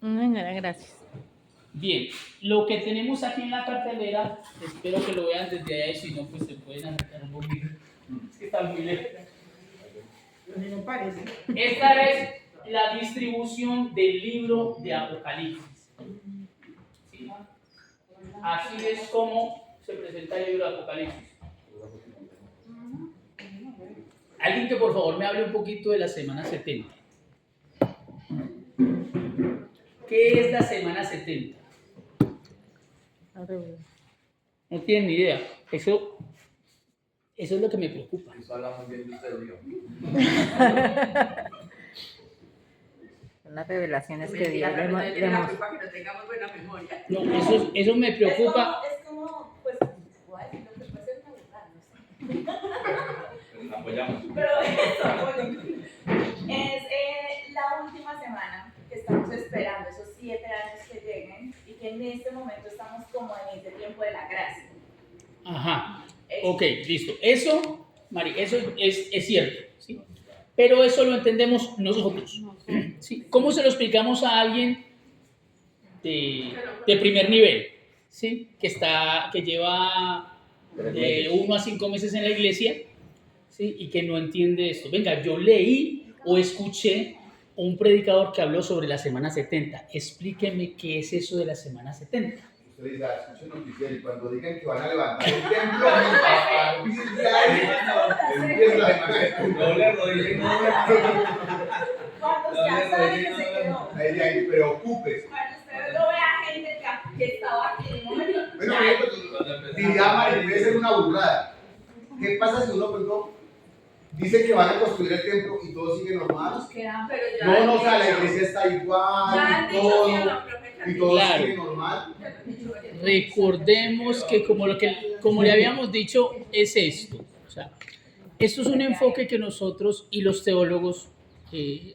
Señora, gracias. Bien, lo que tenemos aquí en la cartelera, espero que lo vean desde ahí, si no, pues se pueden acercar un poquito. Es que está muy lejos. No parece. Esta es la distribución del libro de Apocalipsis. ¿Sí? Así es como se presenta el libro de Apocalipsis. Alguien que por favor me hable un poquito de la semana 70. ¿Qué es la semana 70? No tienen ni idea. Eso es lo que me preocupa. Eso habla muy bien de usted, Dios. Son las revelaciones que Dios Mentira, le pero no tiene la mostró. culpa que no tengamos buena memoria. No, eso me preocupa. Es como, pues, voy a decir lo que puede ser una burrada, no sé. La apoyamos. Pero eso, bueno, es la última semana que estamos esperando, esos 7 años que lleguen, y que en este momento estamos como en ese tiempo de la gracia. Ajá. Ok, listo. Eso, Mari, eso es cierto. ¿Sí? Pero eso lo entendemos nosotros. ¿Sí? ¿Cómo se lo explicamos a alguien de primer nivel? ¿Sí? Que lleva de 1 a 5 meses en la iglesia, ¿sí? Y que no entiende esto. Venga, yo leí o escuché un predicador que habló sobre la semana 70. Explíqueme qué es eso de la semana 70. Usted dice, escuchen noticiero y cuando digan que van a levantar el templo, a partir de ahí empieza la semana. Doble rodilla y no Cuando ya sabe que se quedó. Ahí, preocúpese. Cuando usted lo vea gente que estaba aquí, ¿no? Bueno, diría María, puede ser una burrada. ¿Qué pasa si uno, por ejemplo, dice que van a construir el templo y todo sigue normal? Nos quedan, Pero ya No, o sea, la iglesia está igual ya y han todo, dicho que no, profe, y todo Claro. sigue normal. Recordemos que como le habíamos dicho, es esto. O sea, esto es un enfoque que nosotros y los teólogos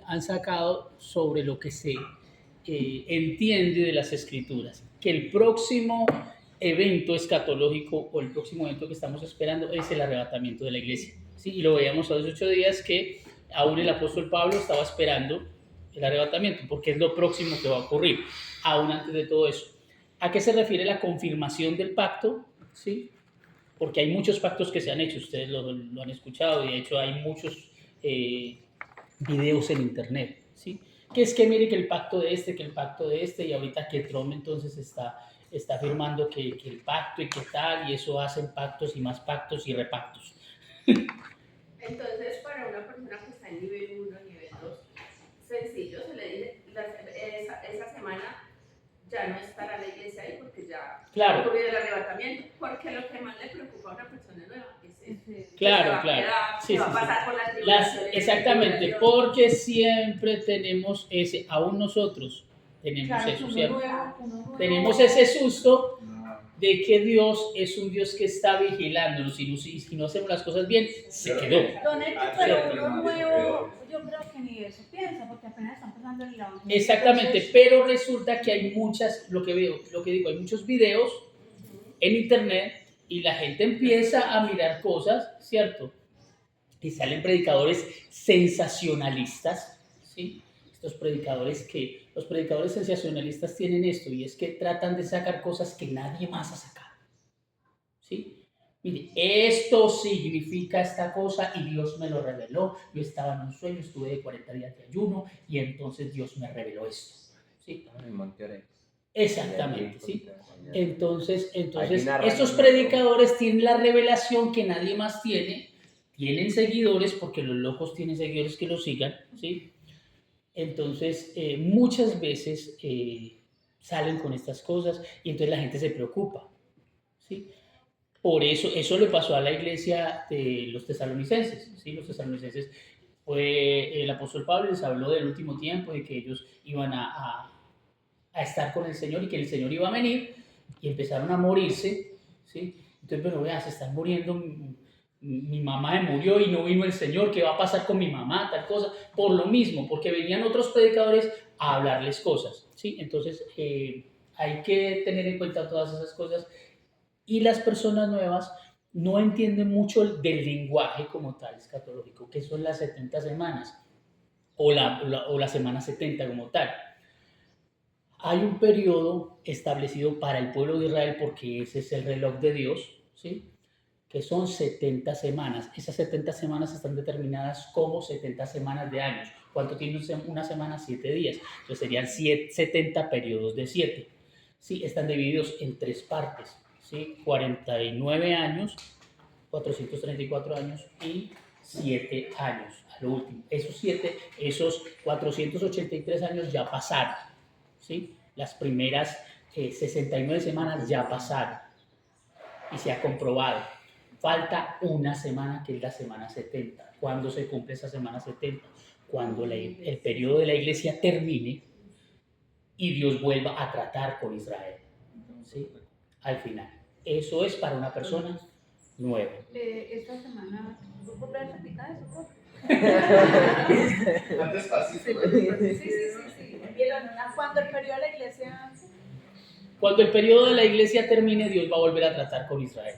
han sacado sobre lo que se entiende de las escrituras. Que el próximo evento escatológico o el próximo evento que estamos esperando es el arrebatamiento de la iglesia. ¿Sí? Y lo veíamos hace 8 días que aún el apóstol Pablo estaba esperando el arrebatamiento, porque es lo próximo que va a ocurrir, aún antes de todo eso. ¿A qué se refiere la confirmación del pacto? ¿Sí? Porque hay muchos pactos que se han hecho, ustedes lo han escuchado, y de hecho hay muchos videos en internet. ¿Sí? Que es que mire que el pacto de este, y ahorita que Trump entonces está afirmando que el pacto y que tal, y eso hacen pactos y más pactos y repactos. Entonces, para una persona que está en nivel 1, nivel 2, sencillo, se le dice, esa semana ya no estará la iglesia ahí porque ya Claro. ha ocurrido el arrebatamiento, porque lo que más le preocupa a una persona nueva es eso. Claro. Sí, va a pasar por las tribulaciones. Exactamente, porque siempre tenemos ese, aún nosotros tenemos eso, ¿cierto? Tenemos ese susto de que Dios es un Dios que está vigilándonos y si no hacemos las cosas bien, se quedó. Don Héctor, pero uno nuevo, yo creo que ni eso piensa, porque apenas están pasando el lado. Exactamente, pero resulta que hay muchas, lo que digo, hay muchos videos en internet y la gente empieza a mirar cosas, ¿cierto? Y salen predicadores sensacionalistas, ¿sí? Los predicadores sensacionalistas tienen esto, y es que tratan de sacar cosas que nadie más ha sacado, ¿sí? Mire, esto significa esta cosa y Dios me lo reveló. Yo estaba en un sueño, estuve de 40 días de ayuno y entonces Dios me reveló esto, ¿sí? Exactamente, ¿sí? Entonces estos predicadores tienen la revelación que nadie más tiene, tienen seguidores porque los locos tienen seguidores que los sigan, ¿sí? Entonces, muchas veces salen con estas cosas y entonces la gente se preocupa, ¿sí? Por eso le pasó a la iglesia de los tesalonicenses, ¿sí? Los tesalonicenses, el apóstol Pablo les habló del último tiempo, de que ellos iban a estar con el Señor y que el Señor iba a venir, y empezaron a morirse, ¿sí? Entonces, bueno, vea, se están muriendo, mi mamá me murió y no vino el Señor, ¿qué va a pasar con mi mamá? Tal cosa, por lo mismo, porque venían otros predicadores a hablarles cosas, ¿sí? Entonces, hay que tener en cuenta todas esas cosas, y las personas nuevas no entienden mucho del lenguaje como tal escatológico, que son las 70 semanas, o la semana 70 como tal. Hay un periodo establecido para el pueblo de Israel porque ese es el reloj de Dios, ¿sí? Que son 70 semanas. Esas 70 semanas están determinadas como 70 semanas de años. ¿Cuánto tiene una semana? 7 días. Entonces serían 70 periodos de 7. ¿Sí? Están divididos en 3 partes, ¿sí? 49 años, 434 años y 7 años, a lo último. Esos 483 años ya pasaron, ¿sí? Las primeras 69 semanas ya pasaron y se ha comprobado. Falta una semana, que es la semana 70. ¿Cuándo se cumple esa semana 70? Cuando el periodo de la iglesia termine y Dios vuelva a tratar con Israel, ¿sí? Al final. Eso es para una persona nueva. Esta semana, ¿tú puedes explicar eso? Antes pasito. Sí. Cuando el periodo de la iglesia... Cuando el periodo de la iglesia termine, Dios va a volver a tratar con Israel.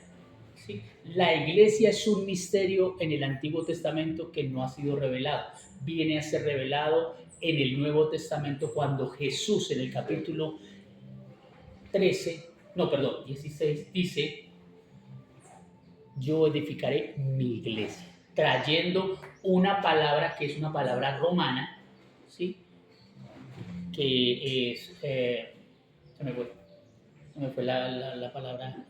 ¿Sí? La iglesia es un misterio en el Antiguo Testamento que no ha sido revelado. Viene a ser revelado en el Nuevo Testamento cuando Jesús en el capítulo 16 dice: yo edificaré mi iglesia, trayendo una palabra que es una palabra romana, ¿sí? Que es, se me fue la palabra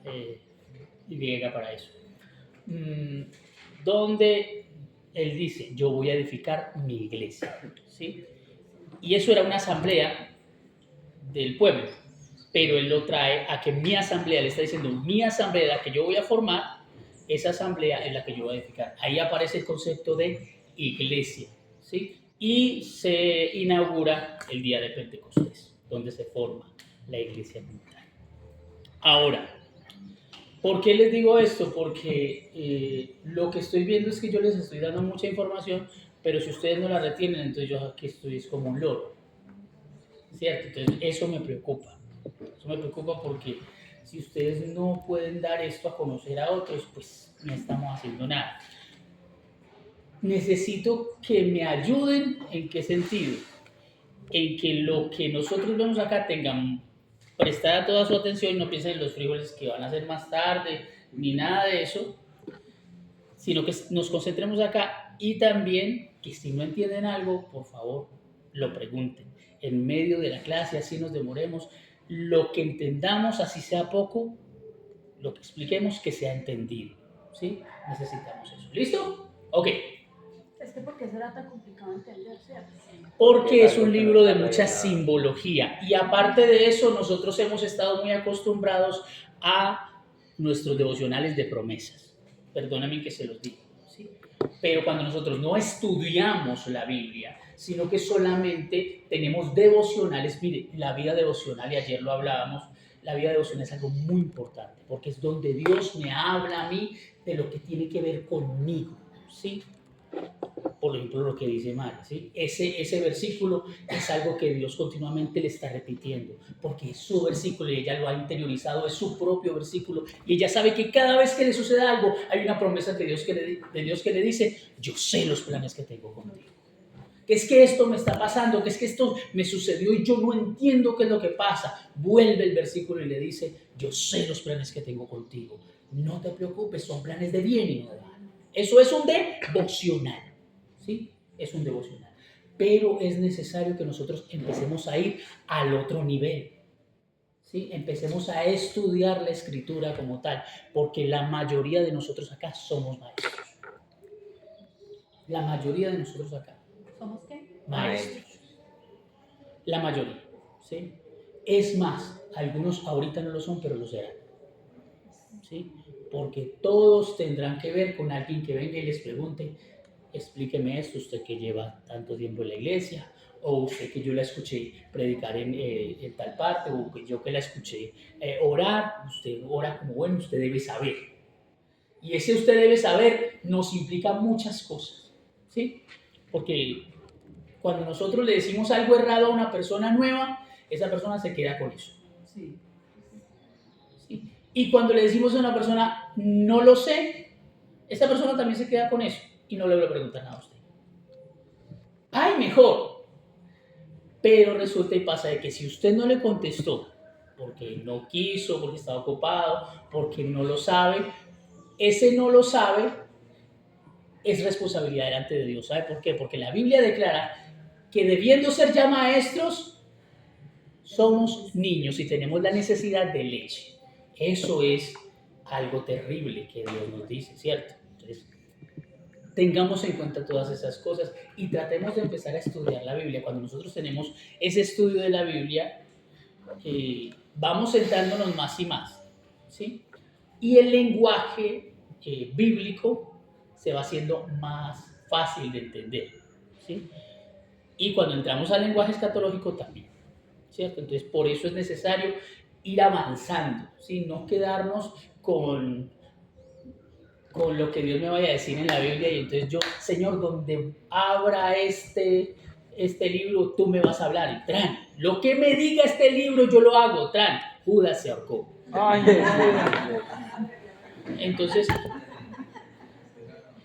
griega para eso, donde él dice: yo voy a edificar mi iglesia, ¿sí? Y eso era una asamblea del pueblo, pero él lo trae a que mi asamblea, le está diciendo: mi asamblea, la que yo voy a formar, esa asamblea es la que yo voy a edificar. Ahí aparece el concepto de iglesia, ¿sí? Y se inaugura el día de Pentecostés, donde se forma la iglesia comunitaria. Ahora, ¿por qué les digo esto? Porque lo que estoy viendo es que yo les estoy dando mucha información, pero si ustedes no la retienen, entonces yo aquí estoy es como un loro, ¿cierto? Entonces eso me preocupa. Eso me preocupa porque si ustedes no pueden dar esto a conocer a otros, pues no estamos haciendo nada. Necesito que me ayuden. ¿En qué sentido? En que lo que nosotros vemos acá tengan prestada toda su atención y no piensen en los frijoles que van a hacer más tarde, ni nada de eso, sino que nos concentremos acá, y también que si no entienden algo, por favor, lo pregunten. En medio de la clase, así nos demoremos, lo que entendamos, así sea poco, lo que expliquemos, que sea entendido, ¿sí? Necesitamos eso. ¿Listo? Ok. Es que ¿por qué será tan complicado entender, cierto? Porque es un libro de mucha simbología, y aparte de eso, nosotros hemos estado muy acostumbrados a nuestros devocionales de promesas. Perdóname que se los diga, ¿sí? Pero cuando nosotros no estudiamos la Biblia, sino que solamente tenemos devocionales, mire, la vida devocional, y ayer lo hablábamos, la vida devocional es algo muy importante, porque es donde Dios me habla a mí de lo que tiene que ver conmigo, ¿sí? Por ejemplo, lo que dice Mari, ¿sí? Ese versículo es algo que Dios continuamente le está repitiendo, porque es su versículo y ella lo ha interiorizado, es su propio versículo, y ella sabe que cada vez que le sucede algo, hay una promesa de Dios que le dice: yo sé los planes que tengo contigo. Que es que esto me está pasando, que es que esto me sucedió y yo no entiendo qué es lo que pasa. Vuelve el versículo y le dice: yo sé los planes que tengo contigo. No te preocupes, son planes de bien y no de mal. Eso es un devocional, ¿sí? Es un devocional. Pero es necesario que nosotros empecemos a ir al otro nivel, ¿sí? Empecemos a estudiar la escritura como tal, porque la mayoría de nosotros acá somos maestros. La mayoría de nosotros acá. ¿Somos qué? Maestros. La mayoría, ¿sí? Es más, algunos ahorita no lo son, pero lo serán, ¿sí? Porque todos tendrán que ver con alguien que venga y les pregunte: explíqueme esto, usted que lleva tanto tiempo en la iglesia, o usted que yo la escuché predicar en tal parte, o que yo que la escuché orar, usted ora como bueno, usted debe saber. Y ese usted debe saber nos implica muchas cosas, ¿sí? Porque cuando nosotros le decimos algo errado a una persona nueva, esa persona se queda con eso. Sí. ¿Sí? Y cuando le decimos a una persona no lo sé, esa persona también se queda con eso y no le vuelve a preguntar nada a usted. ¡Ay, mejor! Pero resulta y pasa de que si usted no le contestó, porque no quiso, porque estaba ocupado, porque no lo sabe, ese no lo sabe es responsabilidad delante de Dios. ¿Sabe por qué? Porque la Biblia declara que debiendo ser ya maestros, somos niños y tenemos la necesidad de leche. Eso es algo terrible que Dios nos dice, ¿cierto? Entonces, tengamos en cuenta todas esas cosas y tratemos de empezar a estudiar la Biblia. Cuando nosotros tenemos ese estudio de la Biblia, vamos centrándonos más y más, ¿sí? Y el lenguaje bíblico se va haciendo más fácil de entender, ¿sí? Y cuando entramos al lenguaje escatológico también, ¿cierto? Entonces, por eso es necesario ir avanzando, ¿sí? No quedarnos con lo que Dios me vaya a decir en la Biblia y entonces yo, Señor, donde abra este libro, tú me vas a hablar. Y tran, lo que me diga este libro, yo lo hago. Tran, Judas se ahorcó. Entonces,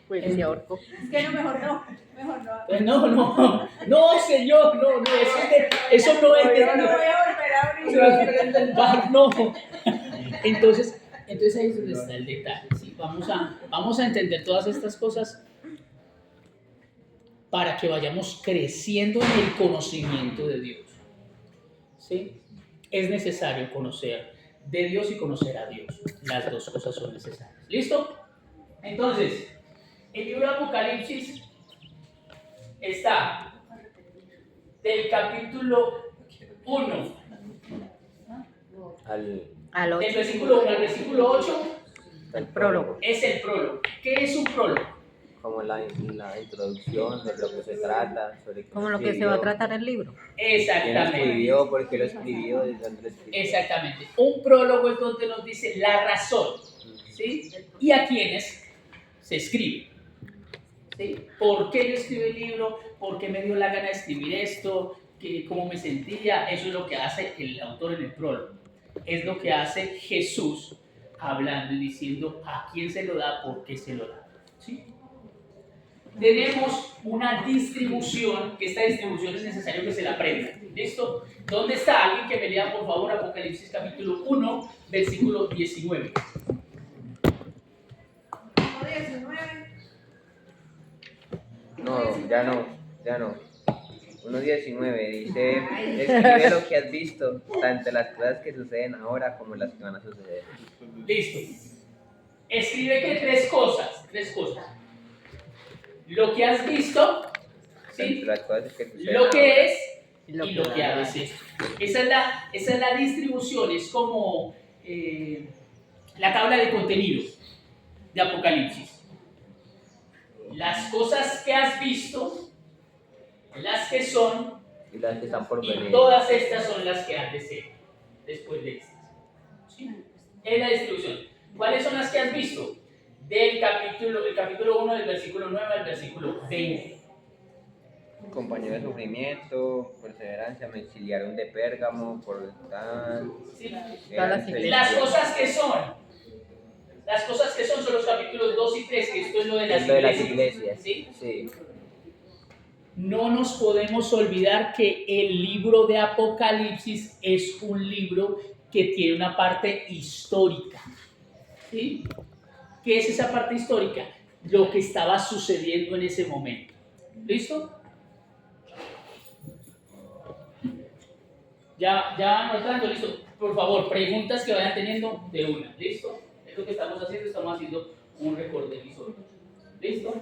Pues se ahorcó. Es que no, mejor no. no, Señor, no, eso no es de No voy a volver a abrir. no. Entonces ahí es donde está el detalle, ¿sí? Vamos a entender todas estas cosas para que vayamos creciendo en el conocimiento de Dios, ¿sí? Es necesario conocer de Dios y conocer a Dios. Las dos cosas son necesarias. ¿Listo? Entonces, el libro de Apocalipsis está del capítulo 1 Al del 8, versículo 1 al versículo 8 el prólogo. es el prólogo. ¿Qué es un prólogo? Como la introducción de lo que se trata, sobre qué Como lo que se va a tratar el libro. quién lo Exactamente. escribió, por qué lo escribió, desde dónde lo escribió. Exactamente. Un prólogo es donde nos dice la razón, ¿sí? Y a quiénes se escribe, ¿sí? ¿Por qué yo escribí el libro? ¿Por qué me dio la gana de escribir esto? ¿Cómo me sentía? Eso es lo que hace el autor en el prólogo. Es lo que hace Jesús hablando y diciendo a quién se lo da, por qué se lo da, ¿sí? Tenemos una distribución, que esta distribución es necesario que se la aprenda. ¿Listo? ¿Dónde está? Alguien que me lea, por favor, Apocalipsis capítulo 1, versículo 19. 19. No, ya no. 1.19 dice, escribe lo que has visto, tanto las cosas que suceden ahora como las que van a suceder. Listo. Escribe que tres cosas. Lo que has visto, ¿sí? Tanto las cosas que suceden Lo que es Y y lo que ha de ser. Esa es la distribución, es como la tabla de contenido de Apocalipsis. Las cosas que has visto, las que son, y las que están por y venir. todas estas son las que han de ser después de estas. ¿Sí? Es la distribución. ¿Cuáles son las que has visto? El capítulo 1, del versículo 9 al versículo 20. Compañero de sufrimiento, perseverancia, me exiliaron de Pérgamo, por tal. ¿Sí? Las cosas que son los capítulos 2 y 3, que esto es lo de las Es lo de las iglesias. iglesias. ¿Sí? Sí. No nos podemos olvidar que el libro de Apocalipsis es un libro que tiene una parte histórica. ¿Sí? ¿Qué es esa parte histórica? Lo que estaba sucediendo en ese momento. ¿Listo? Ya anotando, listo. Por favor, preguntas que vayan teniendo de una. ¿Listo? Es lo que estamos haciendo un recorderis. ¿Listo?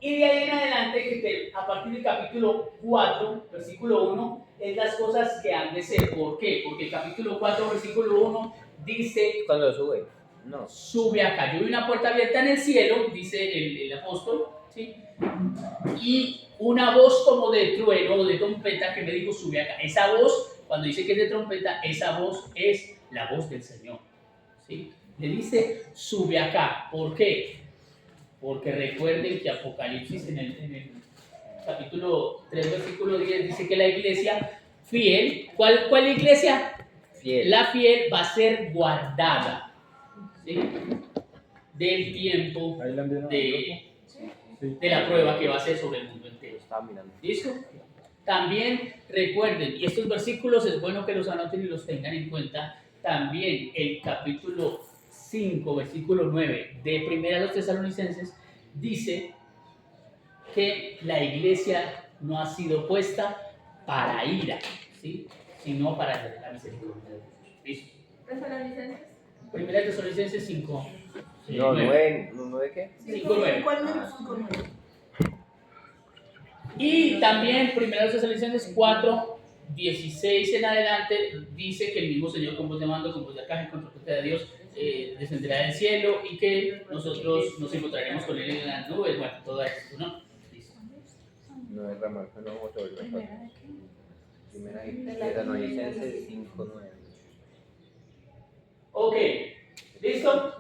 Y de ahí en adelante, que a partir del capítulo 4, versículo 1, es las cosas que han de ser. ¿Por qué? Porque el capítulo 4, versículo 1 dice, Cuando sube, no. sube acá. Yo vi una puerta abierta en el cielo, dice el apóstol, ¿sí? Y una voz como de trueno o de trompeta que me dijo, sube acá. Esa voz, cuando dice que es de trompeta, esa voz es la voz del Señor, ¿sí? Le dice, sube acá. ¿Por qué? Porque recuerden que Apocalipsis en el capítulo 3, versículo 10, dice que la iglesia fiel, ¿cuál iglesia? Fiel. La fiel va a ser guardada, ¿sí? Del tiempo de la prueba que va a ser sobre el mundo entero. Estaba mirando. ¿Listo? También recuerden, y estos versículos es bueno que los anoten y los tengan en cuenta, también el capítulo 5, versículo 9 de Primera de los Tesalonicenses dice que la iglesia no ha sido puesta para ira, ¿sí? Sino para la misericordia de Dios. ¿Listo? Tesalonicenses. Primera de Tesalonicenses 5. No, 9 ¿qué? 5:9. ¿Cuál número? 5:9. Y también Primera de Tesalonicenses 4:16 en adelante dice que el mismo Señor con voz de mando, con voz de arcángel, con trompeta de Dios descenderá del cielo y que nosotros nos encontraremos con él en las nubes. Bueno, todo esto, ¿no? Listo. No es Ramón, no vamos a volver a Primera de Tesalonicenses 5:9. Ok, ¿listo?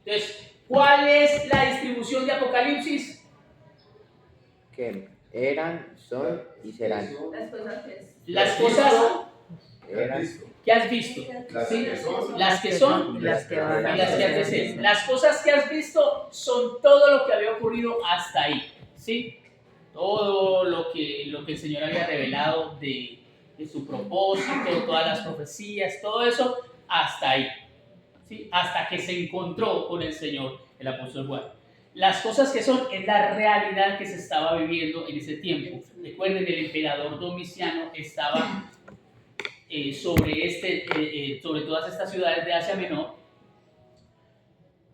Entonces, ¿cuál es la distribución de Apocalipsis? Que eran, son y serán. Las cosas que es. Las cosas Eran, que has visto, ¿sí? Las que son y las que van las que has de ser. Las cosas que has visto son todo lo que había ocurrido hasta ahí, ¿sí? Todo lo que el Señor había revelado de su propósito, todas las profecías, todo eso, hasta ahí, ¿sí? Hasta que se encontró con el Señor, el apóstol Juan. Las cosas que son es la realidad que se estaba viviendo en ese tiempo. Recuerden, el emperador Domiciano estaba sobre todas estas ciudades de Asia Menor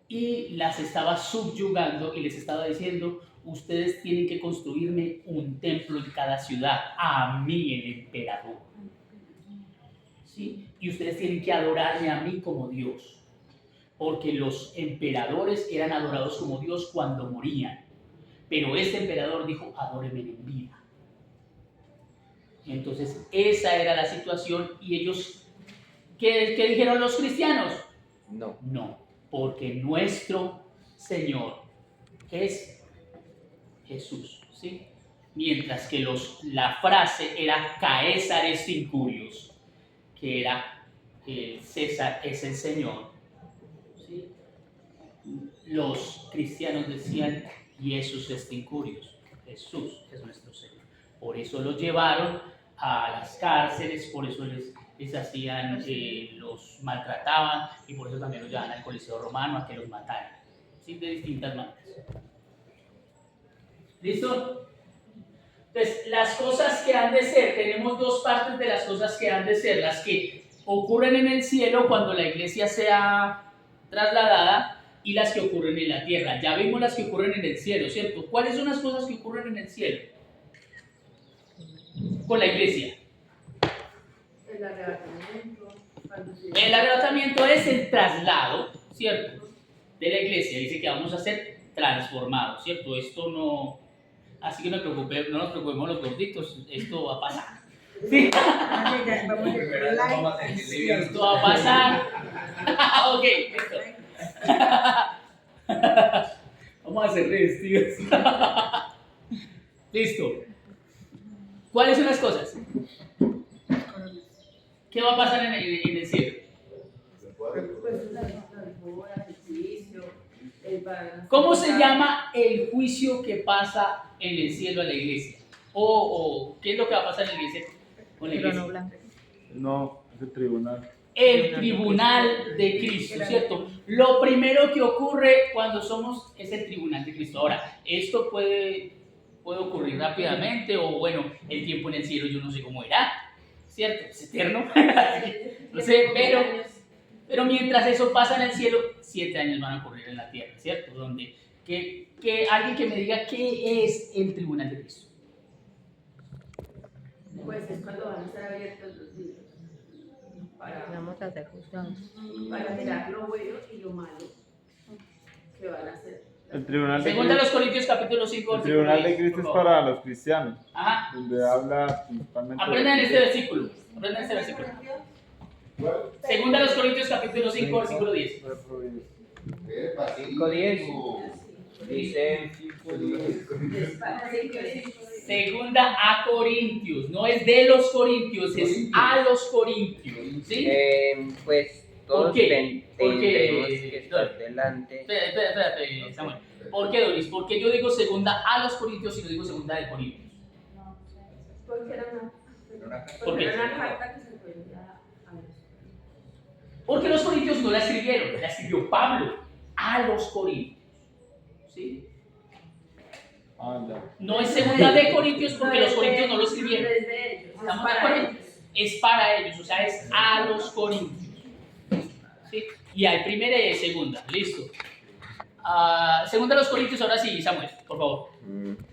y las estaba subyugando y les estaba diciendo: ustedes tienen que construirme un templo en cada ciudad, a mí el emperador, ¿sí? Y ustedes tienen que adorarme a mí como Dios, porque los emperadores eran adorados como Dios cuando morían, pero este emperador dijo: adóreme en vida. Entonces esa era la situación. Y ellos, ¿qué dijeron los cristianos? no. No, porque nuestro Señor es Jesús, ¿sí? Mientras que la frase era Caesar est incurios, que era César es el Señor, ¿sí? Los cristianos decían Jesús est incurios, Jesús es nuestro Señor. Por eso los llevaron a las cárceles, por eso les hacían, los maltrataban, y por eso también los llevaban al Coliseo Romano a que los mataran, ¿sí? De distintas maneras. ¿Listo? Entonces, las cosas que han de ser, tenemos dos partes de las cosas que han de ser: las que ocurren en el cielo cuando la iglesia sea trasladada, y las que ocurren en la tierra. Ya vimos las que ocurren en el cielo, ¿cierto? ¿Cuáles son las cosas que ocurren en el cielo con la iglesia? El arrebatamiento. El arrebatamiento es el traslado, ¿cierto?, de la iglesia. Dice que vamos a ser transformados, ¿cierto? Esto no... Así que no nos preocupemos los gorditos, esto va a pasar. ¿Sí? Esto va a pasar. Ok, listo. Vamos a hacer vestidos. Listo. ¿Cuáles son las cosas? ¿Qué va a pasar en el cielo? Pues las bodas, el juicio, ¿Cómo se llama el juicio que pasa en el cielo a la iglesia? ¿O qué es lo que va a pasar en la iglesia con la iglesia? No, es el tribunal. El tribunal de Cristo, ¿cierto? Lo primero que ocurre cuando somos es el tribunal de Cristo. Ahora, esto puede ocurrir rápidamente, o bueno, el tiempo en el cielo yo no sé cómo era, ¿cierto? Es eterno. No sé, pero mientras eso pasa en el cielo, 7 años van a ocurrir en la tierra, ¿cierto? Donde que alguien que me diga qué es el tribunal de Cristo. Pues es cuando van a estar abiertos los libros Vamos a hacer justo. para mirar lo bueno y lo malo que van a hacer. El tribunal de Segunda a Cristo, los Corintios capítulo 5. el tribunal de Cristo es para los cristianos, Ajá. donde habla principalmente. Aprendan este versículo. Aprendan este versículo. Segunda a los Corintios capítulo 5, versículo 10. 5:10 dice, Segunda a Corintios, no es de los Corintios, es a los Corintios, ¿sí? pues todos ¿Por qué? tendremos que estar delante. Espérate, Samuel. ¿Por qué, Doris? Porque yo digo segunda a los Corintios y no digo segunda de Corintios. Porque era una, ¿Por qué? era una carta que se fue enviada a los. Porque los corintios no la escribieron, la escribió Pablo a los corintios. ¿Sí? No es segunda de Corintios porque los corintios no lo escribieron. Es de ellos, es ¿Estamos de para acuerdo? ellos. Es para ellos, o sea, es a los corintios. ¿Sí? Y hay primera y hay segunda, listo. Segunda de los corintios, ahora sí, Samuel, por favor.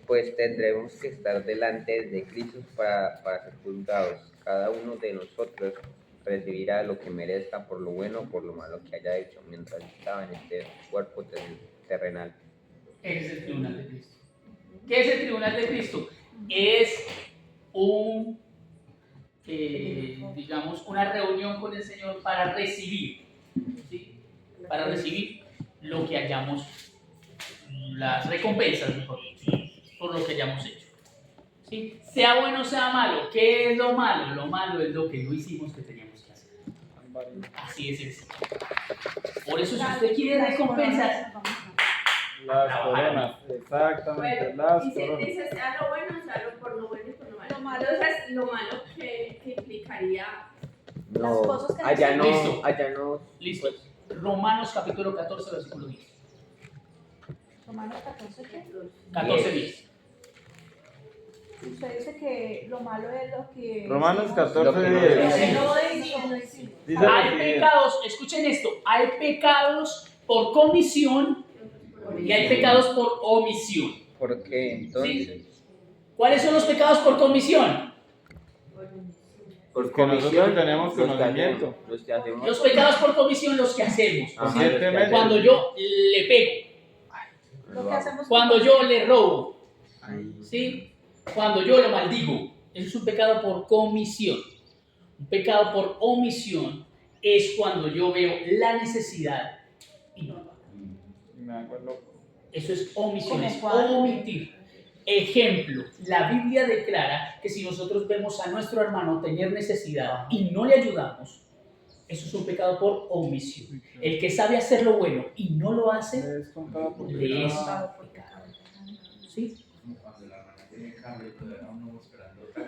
Pues tendremos que estar delante de Cristo para ser juzgados. Cada uno de nosotros recibirá lo que merezca por lo bueno o por lo malo que haya hecho mientras estaba en este cuerpo terrenal. ¿Qué es el tribunal de Cristo? ¿Qué es el tribunal de Cristo? Es digamos, una reunión con el Señor para recibir, ¿sí? Para recibir lo que hayamos, las recompensas, mejor dicho, por lo que hayamos hecho. ¿Sí? Sea bueno o sea malo, ¿qué es lo malo? Lo malo es lo que no hicimos que teníamos que hacer. Así es sencillo. Por eso, si usted quiere recompensas, Las coronas, exactamente, las coronas. Dice, sea lo bueno, sea lo por lo bueno y por lo malo. Entonces, lo malo que implicaría. Las cosas que allá no, Listo. allá no. listo. Romanos capítulo 14, versículo 10. Romanos 14, ¿qué? 14, 10. Usted dice que lo malo es lo que... Romanos Lo 14, que no 10. No decimos. Dice Hay lo siguiente. pecados, escuchen esto, hay pecados por comisión y hay pecados por omisión. ¿Por qué entonces? ¿Sí? ¿Cuáles son los pecados por comisión? Por Porque nosotros tenemos conocimiento. Los que hacemos. Los pecados por comisión, los que hacemos. Ajá, ¿sí? Conscientemente. Cuando yo le pego, Lo que hacemos... cuando yo le robo, ¿sí? Cuando yo lo maldigo, eso es un pecado por comisión. Un pecado por omisión es cuando yo veo la necesidad y no lo hago. Me hago el loco. Eso es omisión, ¿Cómo es cuál? omitir. Ejemplo, la Biblia declara que si nosotros vemos a nuestro hermano tener necesidad y no le ayudamos, eso es un pecado por omisión. El que sabe hacer lo bueno y no lo hace, Es contado por le es pecado. pecado. ¿Sí? Como cuando la hermana tiene cambio y todavía uno esperando otra.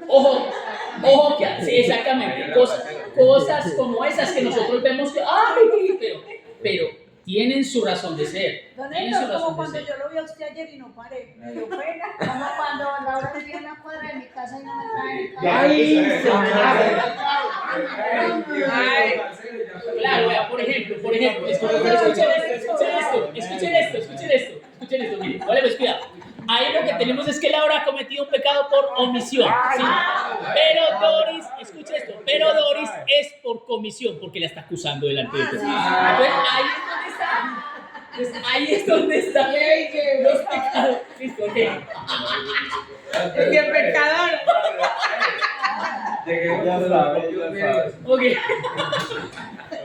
Ojo, que sí, exactamente, cosas como esas que nosotros vemos que, ¡ay! Pero tienen su razón de ser. Don Tienen su Héctor, razón como de cuando ser. yo lo vi a usted ayer y no paré. Me dio pena. Como cuando Laura vivía en una cuadra de mi casa y no me trae ni Ya, ¡Ay! Ay, Claro, vea, por ejemplo, escuchen esto, miren, vale, pues cuidado. Ahí lo que tenemos es que Laura ha cometido un pecado por omisión, ¿sí? Pero Doris, escucha esto, pero Doris es por comisión, porque la está acusando delante de todos. Entonces, ahí es donde están los pecados. Listo, ok. ¡Qué pecador! Ya sabes. Ok, Es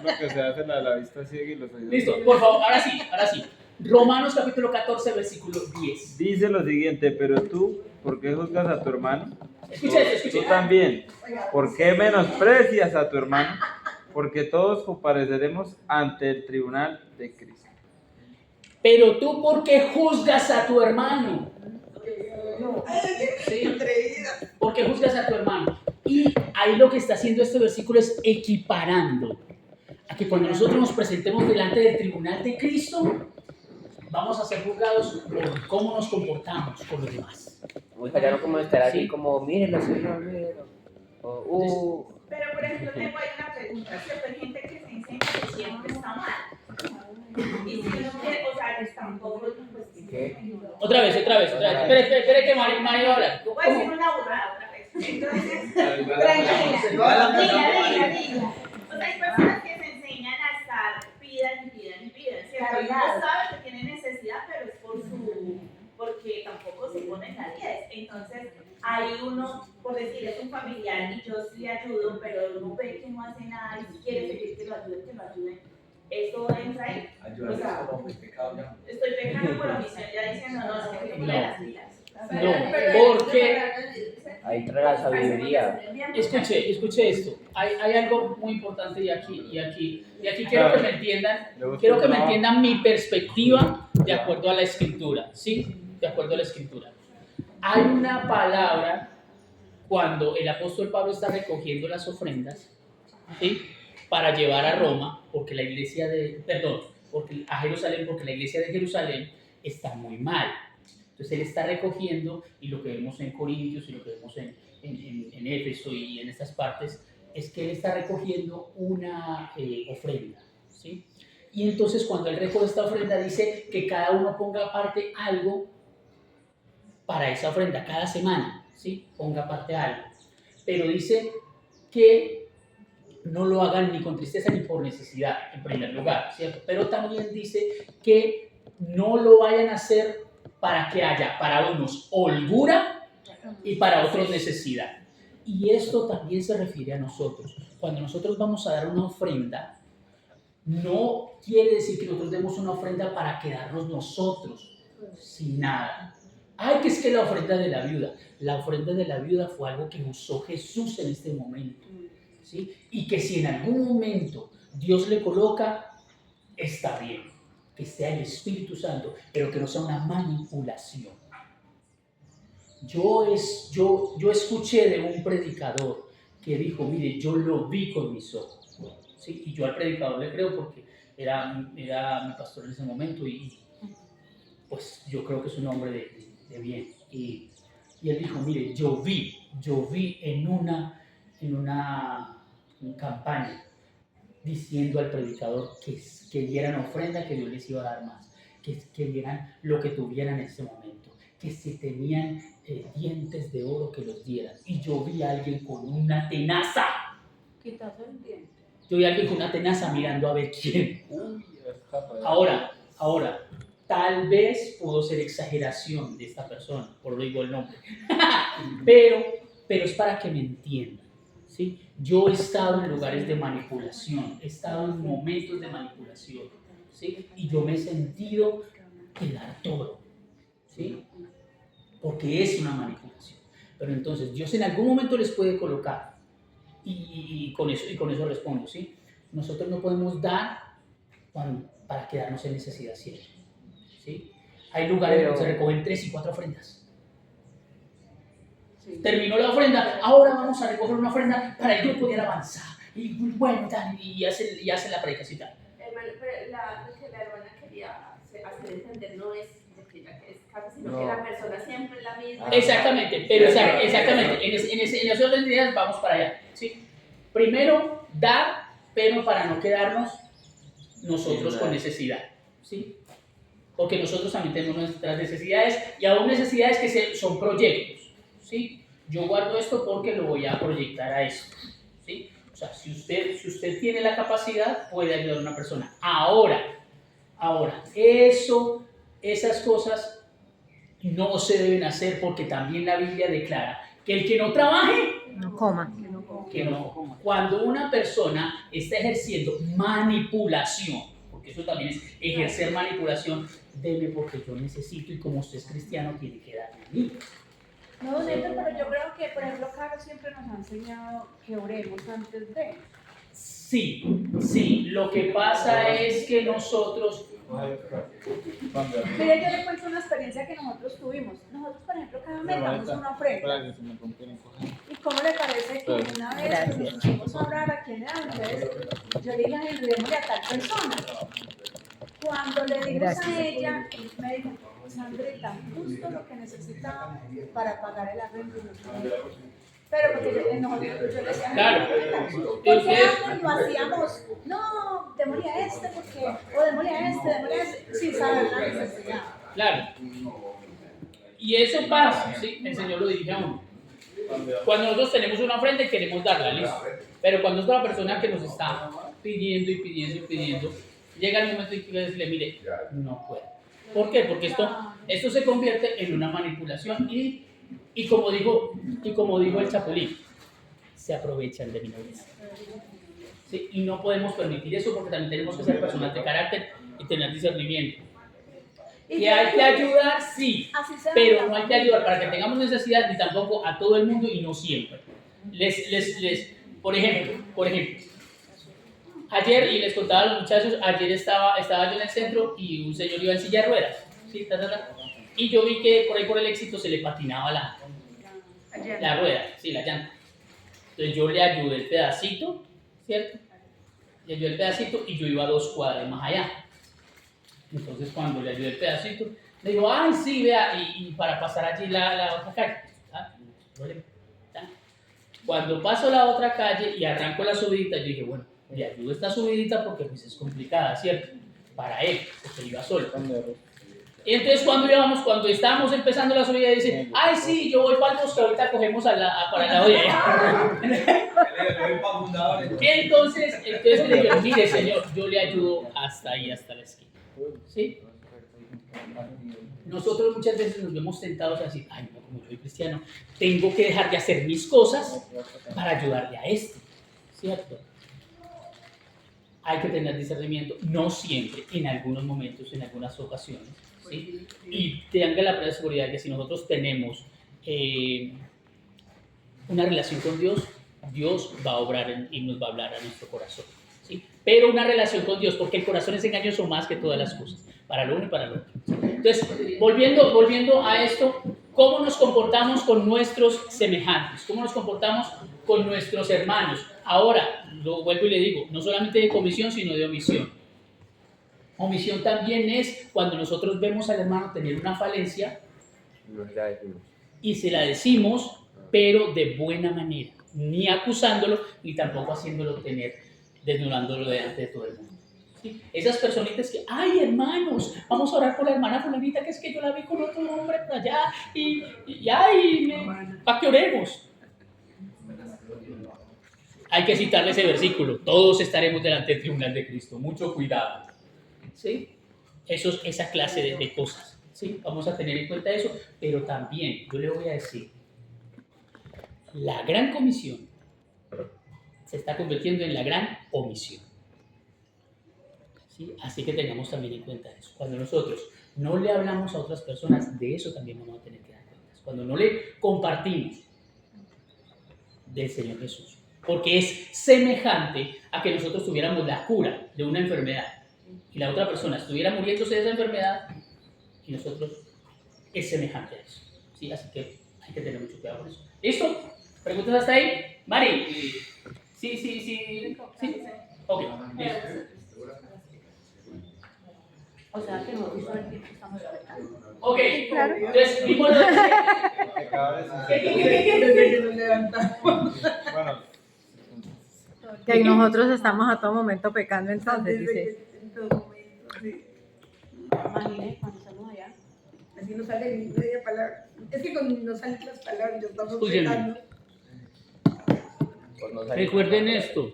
lo que se hace la vista ciega y los oídos. listo, por favor, ahora sí. Romanos capítulo 14, versículo 10. Dice lo siguiente, pero tú, ¿por qué juzgas a tu hermano? Escucha esto, Tú también, ¿por qué menosprecias a tu hermano? Porque todos compareceremos ante el tribunal de Cristo. Pero tú, ¿por qué juzgas a tu hermano? Sí. ¿Por qué juzgas a tu hermano? Y ahí lo que está haciendo este versículo es equiparando a que cuando nosotros nos presentemos delante del tribunal de Cristo, vamos a ser juzgados por cómo nos comportamos con los demás. Muy ya no como estar así Sí. como, mírenlo, señor, mírenlo. O, Pero, por ejemplo, tengo ahí una pregunta. ¿Cierto? Hay gente que se enseña que siempre está mal. Y si uno quiere, o sea, que están todos los... Pues, ¿qué? Otra vez. Espere que Mario va a hablar. Voy a decir una burrada otra vez. Entonces, Tranquila. diga. O sea, hay personas que se enseñan a estar, pidan, ¿cierto? Y uno sabe que tiene necesidad, pero es porque tampoco se ponen a 10. Entonces, ahí uno, por decir, es un familiar y yo sí le ayudo, pero uno ve que no hace nada y quiere pedir que lo ayuden. Eso entra ahí. Ayúdame, O sea, como que pecado ya. Estoy pecando por omisión, ya diciendo, no, es que me pongo las pilas. No, porque Ahí trae la sabiduría. escuche esto. Hay algo muy importante y aquí quiero que me entiendan mi perspectiva de acuerdo a la escritura, ¿sí? De acuerdo a la escritura. Hay una palabra cuando el apóstol Pablo está recogiendo las ofrendas, ¿sí? Para llevar a Roma, porque a Jerusalén, porque la iglesia de Jerusalén está muy mal. Entonces él está recogiendo, y lo que vemos en Corintios y lo que vemos en Éfeso y en estas partes, es que él está recogiendo una ofrenda, ¿sí? Y entonces cuando él recoge esta ofrenda dice que cada uno ponga aparte algo para esa ofrenda, cada semana, ¿sí? Ponga aparte algo. Pero dice que no lo hagan ni con tristeza ni por necesidad, en primer lugar, ¿cierto? Pero también dice que no lo vayan a hacer para que haya para unos holgura y para otros necesidad. Y esto también se refiere a nosotros. Cuando nosotros vamos a dar una ofrenda, no quiere decir que nosotros demos una ofrenda para quedarnos nosotros sin nada. Ay, que es que la ofrenda de la viuda. La ofrenda de la viuda fue algo que usó Jesús en este momento, ¿sí? Y que si en algún momento Dios le coloca, está bien, que sea el Espíritu Santo, pero que no sea una manipulación. Yo escuché de un predicador que dijo, mire, yo lo vi con mis ojos, ¿sí? Y yo al predicador le creo porque era mi pastor en ese momento y pues yo creo que es un hombre de bien. Y él dijo, mire, yo vi en una campaña diciendo al predicador que dieran ofrenda, que Dios les iba a dar más, que dieran lo que tuvieran en ese momento, que si tenían dientes de oro que los dieran. Y yo vi a alguien con una tenaza. Quitarse el diente. Yo vi a alguien con una tenaza mirando a ver quién. Ahora, tal vez pudo ser exageración de esta persona, por lo digo el nombre. pero es para que me entiendan, ¿sí? Yo he estado en lugares de manipulación, he estado en momentos de manipulación, ¿sí? Y yo me he sentido quedar todo, ¿sí? Porque es una manipulación. Pero entonces Dios en algún momento les puede colocar y con eso respondo, ¿sí? Nosotros no podemos dar para quedarnos en necesidad siempre, ¿sí? Hay lugares donde se recogen 3 y 4 ofrendas. Sí. Terminó la ofrenda, ahora vamos a recoger una ofrenda para el grupo de alabanza. Y bueno, tal, y hace la predicación. Hermano, pero lo que la hermana quería hacer entender no es que ella es casa, sino que la persona siempre es la misma. Exactamente, pero exactamente, en esas otras ideas vamos para allá, ¿sí? Primero, dar, pero para no quedarnos nosotros con necesidad, ¿sí? Porque nosotros también tenemos nuestras necesidades y aún necesidades que son proyectos, ¿sí? Yo guardo esto porque lo voy a proyectar a esto, ¿sí? O sea, si usted tiene la capacidad, puede ayudar a una persona. Ahora, esas cosas no se deben hacer porque también la Biblia declara que el que no trabaje, No coma. que no coma. Cuando una persona está ejerciendo manipulación, porque eso también es ejercer manipulación, debe porque yo necesito y como usted es cristiano tiene que darme a mí. No, Neto, pero yo creo que, por ejemplo, Carlos siempre nos ha enseñado que oremos antes de. Sí, lo que pasa es que nosotros... Mire, yo le cuento una experiencia que nosotros tuvimos. Nosotros, por ejemplo, cada mes damos una ofrenda. ¿Y cómo le parece que una vez nos pusimos a orar aquí en el Andrés? Yo le dije, ayudémosle a tal persona. Cuando le dimos a ella, me dijo, Sandrita, justo lo que necesitaba para pagar el arrendo. Pero porque yo le decía, Claro. ¿por qué antes lo hacíamos? No, démosle a este, o démosle a este, sin saber la necesidad. Claro. Y eso pasa, ¿sí? El Señor lo dirige a uno. Cuando nosotros tenemos una ofrenda y queremos darla, listo. Pero cuando es otra persona que nos está pidiendo y pidiendo, llega el momento en que decirle, mire, no puedo. ¿Por qué? Porque esto se convierte en una manipulación y como dijo el Chapulín, se aprovechan de mi nobleza. ¿Sí? Y no podemos permitir eso porque también tenemos que ser personas de carácter y tener discernimiento. Que hay que ayudar, sí, pero no hay que ayudar para que tengamos necesidad ni tampoco a todo el mundo y no siempre. Por ejemplo, ayer, y les contaba a los muchachos, ayer estaba yo en el centro y un señor iba en silla de ruedas, ¿sí? Y yo vi que por ahí por el Éxito se le patinaba La rueda, sí, la llanta. Entonces yo le ayudé el pedacito, ¿cierto? Le ayudé el pedacito y yo iba 2 cuadras más allá. Entonces cuando le ayudé el pedacito, le digo, ay, sí, vea, y para pasar allí la otra calle. ¿Ah? No hay problema. ¿Ah? Cuando paso la otra calle y arranco la subidita, yo dije, bueno, le ayudo esta subidita porque pues es complicada, ¿cierto? Para él, porque iba solo. Y entonces cuando estábamos empezando la subida, dice, ay, sí, yo voy para el bosque, ahorita cogemos para el lado de allá. Entonces le digo, mire, señor, yo le ayudo hasta ahí, hasta la esquina. ¿Sí? Nosotros muchas veces nos vemos tentados a decir, ay, no, como yo soy cristiano, tengo que dejar de hacer mis cosas para ayudarle a este, ¿cierto? Hay que tener discernimiento, no siempre, en algunos momentos, en algunas ocasiones, ¿sí? Y tenga la plena seguridad que si nosotros tenemos una relación con Dios, Dios va a obrar y nos va a hablar a nuestro corazón, ¿sí? Pero una relación con Dios, porque el corazón es engañoso más que todas las cosas, para lo uno y para lo otro. Entonces, volviendo a esto, ¿cómo nos comportamos con nuestros semejantes? ¿Cómo nos comportamos con nuestros hermanos? Ahora, lo vuelvo y le digo, no solamente de comisión, sino de omisión. Omisión también es cuando nosotros vemos al hermano tener una falencia y se la decimos, pero de buena manera, ni acusándolo, ni tampoco haciéndolo desnudándolo delante de todo el mundo. ¿Sí? Esas personitas que, ay, hermanos, vamos a orar por la hermana fulanita, que es que yo la vi con otro hombre por allá, para que oremos. Hay que citarle ese versículo, todos estaremos delante del tribunal de Cristo, mucho cuidado. ¿Sí? Esa clase de cosas, ¿sí? Vamos a tener en cuenta eso, pero también yo le voy a decir, la gran comisión se está convirtiendo en la gran omisión. ¿Sí? Así que tengamos también en cuenta eso. Cuando nosotros no le hablamos a otras personas, de eso también vamos a tener que dar cuenta. Cuando no le compartimos del Señor Jesús, porque es semejante a que nosotros tuviéramos la cura de una enfermedad y la otra persona estuviera muriéndose de esa enfermedad y nosotros es semejante a eso. ¿Sí? Así que hay que tener mucho cuidado con eso. ¿Listo? ¿Preguntas hasta ahí? Mari. Sí. Ok. Listo. O sea que nosotros todo el tiempo estamos pecando. Ok. Entonces, vimos lo de... Bueno, Que nosotros estamos a todo momento pecando, entonces, dice. En todo momento, sí. Imagínate cuando estamos allá. Así no sale ni media palabra. Es que cuando no salen las palabras, ya estamos pecando. Recuerden esto.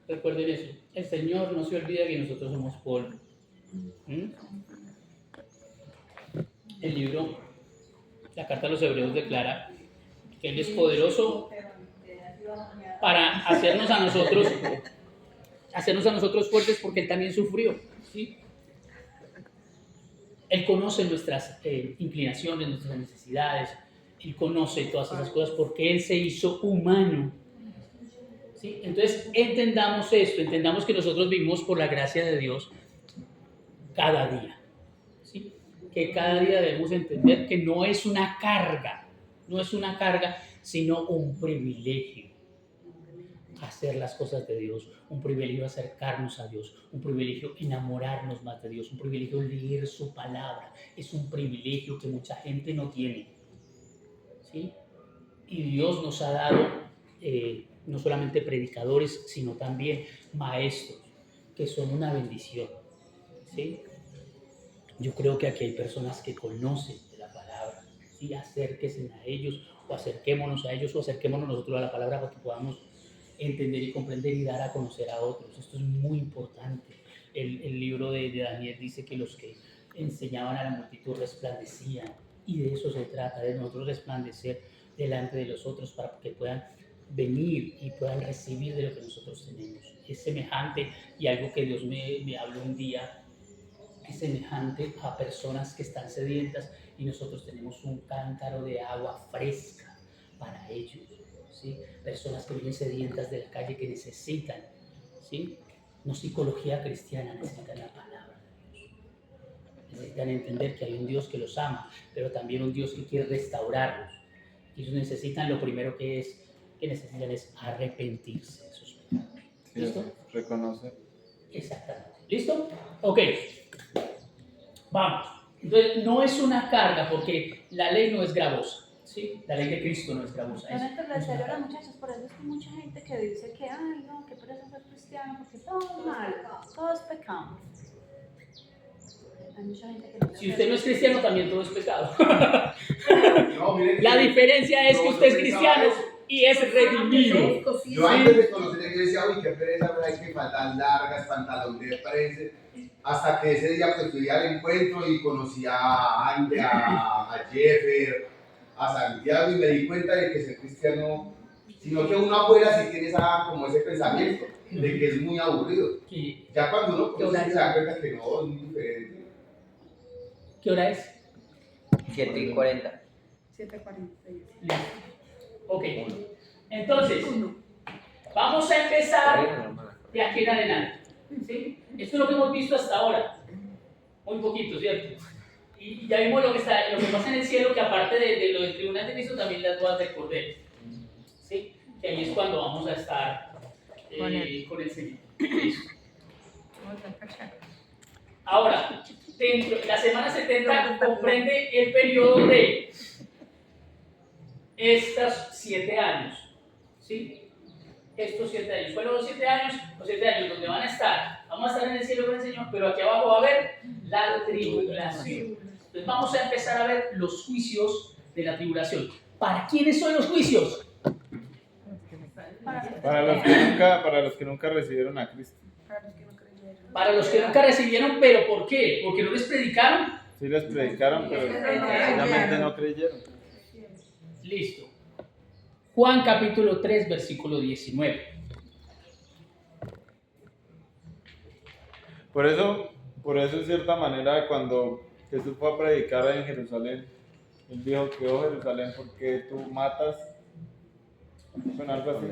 Recuerden eso. El Señor no se olvida que nosotros somos polvo. El libro, la carta a los Hebreos declara que Él es poderoso para hacernos a nosotros fuertes porque Él también sufrió. ¿Sí? Él conoce nuestras inclinaciones, nuestras necesidades. Él conoce todas esas cosas porque Él se hizo humano. ¿Sí? Entonces, entendamos esto, entendamos que nosotros vivimos por la gracia de Dios cada día. ¿Sí? Que cada día debemos entender que no es una carga, sino un privilegio hacer las cosas de Dios, un privilegio acercarnos a Dios, un privilegio enamorarnos más de Dios, un privilegio leer su palabra. Es un privilegio que mucha gente no tiene. ¿Sí? Y Dios nos ha dado no solamente predicadores, sino también maestros, que son una bendición. ¿Sí? Yo creo que aquí hay personas que conocen de la palabra. ¿Sí? Acérquense a ellos, o acerquémonos a ellos, o acerquémonos nosotros a la palabra para que podamos entender y comprender y dar a conocer a otros. Esto es muy importante. El libro de Daniel dice que los que enseñaban a la multitud resplandecían, y de eso se trata, de nosotros resplandecer delante de los otros para que puedan venir y puedan recibir de lo que nosotros tenemos. Es semejante, y algo que Dios me habló un día, es semejante a personas que están sedientas y nosotros tenemos un cántaro de agua fresca para ellos. ¿Sí? Personas que viven sedientas de la calle que necesitan, ¿sí? No psicología cristiana, necesitan la palabra de Dios. Necesitan entender que hay un Dios que los ama, pero también un Dios que quiere restaurarlos. Ellos necesitan, lo primero que necesitan es arrepentirse de sus pecados. Sí, ¿Listo? reconoce. Exactamente. ¿Listo? Ok. Vamos. Entonces, no es una carga porque la ley no es gravosa. ¿Sí? La ley de Cristo no es gravosa. Yo me en serio las muchachas, por eso es que hay mucha gente que dice que, ay, no, que por eso ser cristiano, porque todo es malo, todo es pecado. Hay mucha gente que no Si usted no es cristiano, también todo es pecado. No, mire que La diferencia es que yo usted es pensaba cristiano eso. y es redimido. Yo antes de conocer la iglesia, uy, qué pereza, pero hay que faldas largas, pantalón de prensa. Hasta que ese día pues fui al encuentro y conocí a Ande, a Jeffer, a Santiago y me di cuenta de que ser cristiano, sino que uno afuera sí tiene como ese pensamiento de que es muy aburrido. Ya cuando uno conoce se da cuenta que no, es muy diferente. ¿Qué hora es? 7:40. 7:46. Listo. Ok. Entonces, vamos a empezar de aquí en adelante. ¿Sí? Esto es lo que hemos visto hasta ahora. Muy poquito, ¿cierto? Y ya vimos lo que pasa en el cielo, que aparte de lo del tribunal de Cristo, también las bodas del Cordero. ¿Sí? Que ahí es cuando vamos a estar con el Señor. Listo. Ahora, la semana 70 comprende el periodo de estos 7 años. ¿Sí? Estos 7 años. Fueron los 7 años, donde van a estar. Vamos a estar en el cielo con el Señor, pero aquí abajo va a haber la tribulación. Entonces vamos a empezar a ver los juicios de la tribulación. ¿Para quiénes son los juicios? Para los que nunca recibieron a Cristo. Para los que nunca recibieron, pero ¿por qué? ¿Porque no les predicaron? Sí les predicaron, pero sencillamente no creyeron. Listo. Juan capítulo 3, versículo 19. Por eso, en cierta manera, cuando Jesús fue a predicar en Jerusalén, él dijo que, oh Jerusalén, ¿por qué tú matas? Bueno, algo así.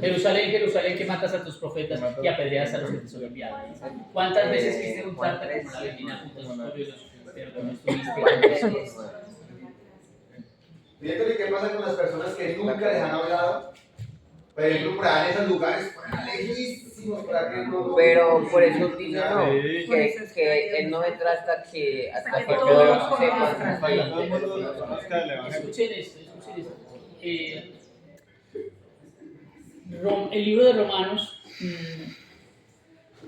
Jerusalén, Jerusalén, que matas a tus profetas y apedreas a los que te son enviados. ¿Cuántas veces quisiste untarte como la gallina junto a sus polluelos, pero no estuviste? Fíjate qué pasa con las personas que nunca les han hablado. Por ejemplo, por allá en esos lugares, lejísimos, para que no. Pero por eso dice no, Sí. que él no entra hasta que que todos sepan. Para que todo el mundo conozca el Evangelio. Escuchen esto. El libro de Romanos,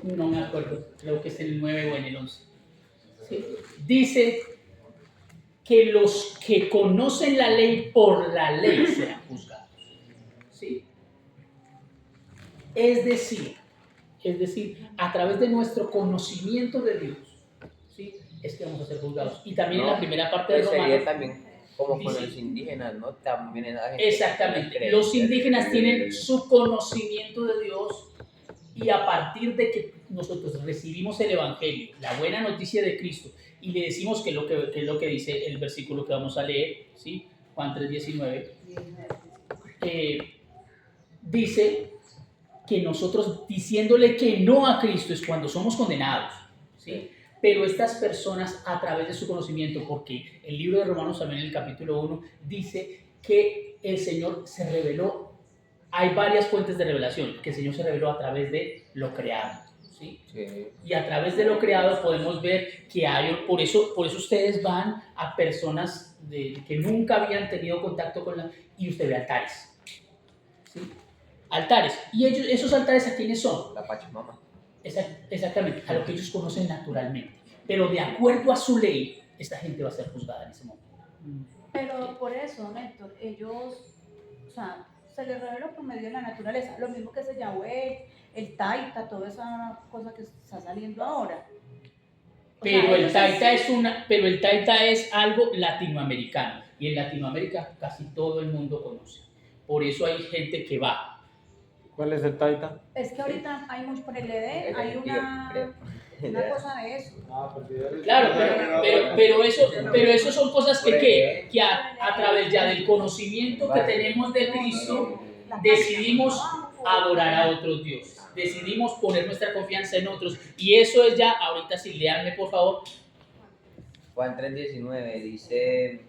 no me acuerdo, creo que es el 9 o en el 11. ¿Sí? Dice que los que conocen la ley por la ley serán juzgados. ¿Sí? Es decir, a través de nuestro conocimiento de Dios, ¿sí? Es que vamos a ser juzgados. Y también en la primera parte de Pues sería Romanos. también como con dice, los indígenas, ¿no? También esa gente exactamente. cree. Los indígenas tienen su conocimiento de Dios y a partir de que nosotros recibimos el Evangelio, la buena noticia de Cristo, y le decimos que es lo que dice el versículo que vamos a leer, ¿sí? Juan 3:19, dice que nosotros diciéndole que no a Cristo es cuando somos condenados, ¿sí? Pero estas personas a través de su conocimiento, porque el libro de Romanos también en el capítulo 1 dice que el Señor se reveló, hay varias fuentes de revelación, que el Señor se reveló a través de lo creado, ¿sí? Sí. Y a través de lo creado podemos ver que hay, por eso ustedes van a personas que nunca habían tenido contacto con y usted ve altares, ¿sí? Altares, y esos altares ¿a quiénes son? La Pachamama. Exactamente, a lo que ellos conocen naturalmente. Pero de acuerdo a su ley, esta gente va a ser juzgada en ese momento. Pero por eso, Néstor, ellos, o sea, se les reveló por medio de la naturaleza. Lo mismo que ese Yahweh, el Taita, toda esa cosa que está saliendo ahora. Pero el Taita es algo latinoamericano. Y en Latinoamérica casi todo el mundo conoce. Por eso hay gente que va. ¿Cuál es el Taita? Es que ahorita hay mucho, por el ED, hay una cosa de eso. Claro, pero eso son cosas que a través ya del conocimiento que tenemos de Cristo, decidimos adorar a otros dioses. Decidimos poner nuestra confianza en otros. Y eso es ya, ahorita sí, léanme por favor. Juan 3:19 dice,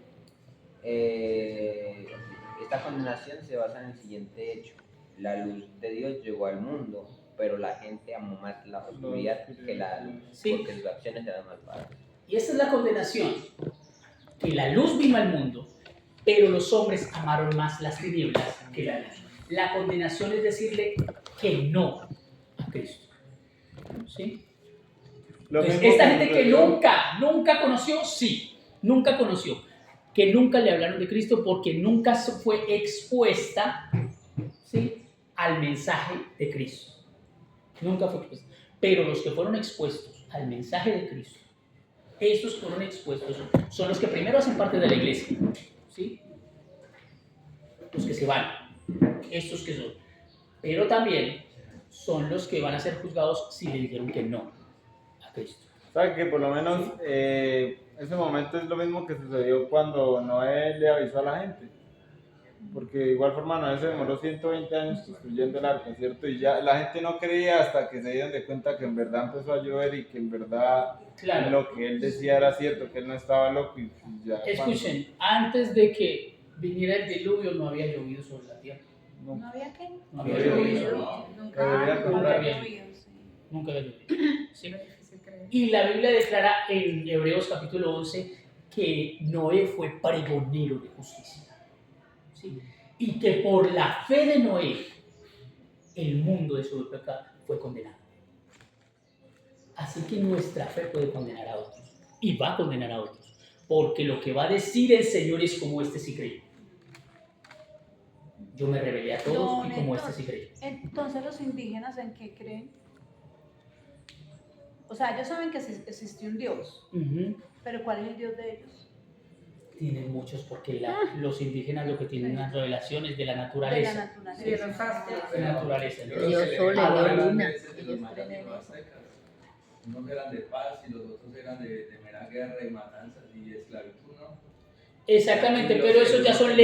Esta condenación se basa en el siguiente hecho. La luz de Dios llegó al mundo, pero la gente amó más la oscuridad que la luz, Sí. porque sus acciones eran malvadas. Y esta es la condenación, que la luz vino al mundo, pero los hombres amaron más las tinieblas que la luz. La condenación es decirle que no a Cristo. ¿Sí? Lo Entonces, mismo esta gente que sucedió- nunca conoció, sí, nunca conoció, que nunca le hablaron de Cristo porque nunca fue expuesta, ¿sí?, al mensaje de Cristo. Nunca fue expuesta. Pero los que fueron expuestos al mensaje de Cristo, estos que fueron expuestos son los que primero hacen parte de la iglesia, ¿sí? Los que se van, estos que son. Pero también son los que van a ser juzgados si le dijeron que no a Cristo. O sea, que por lo menos ese momento es lo mismo que sucedió cuando Noé le avisó a la gente. Porque de igual forma Noé se demoró 120 años construyendo el arca, ¿cierto? Y ya la gente no creía hasta que se dieron de cuenta que en verdad empezó a llover y que en verdad Claro. lo que él decía era cierto, que él no estaba loco y ya... Escuchen, antes de que viniera el diluvio no había llovido sobre la tierra. cuando- ¿No había qué? No había Había llovido. llovido. Nunca. Debería Nunca comprar. había oído, sí. Nunca había llovido. ¿Sí? Es difícil creer. Y la Biblia declara en Hebreos capítulo 11 que Noé fue pregonero de justicia. ¿Sí? Y que por la fe de Noé el mundo de su pecado fue condenado. Así que nuestra fe puede condenar a otros y va a condenar a otros, porque lo que va a decir el Señor es como este sí creyó. Yo me rebelé a todos y como este sí creyó. Entonces, ¿los indígenas en qué creen? O sea, ellos saben que existió un Dios, Ujú. pero ¿cuál es el Dios de ellos? Tienen muchos, porque los indígenas lo que tienen unas revelaciones de la De naturaleza. la Sí, naturaleza. los astros. De la naturaleza. Dios, Sol, la luna. Ellos creen en eso. Unos eran de paz y los otros eran de mera guerra y matanzas y esclavitud, ¿no? Exactamente, pero eso ya son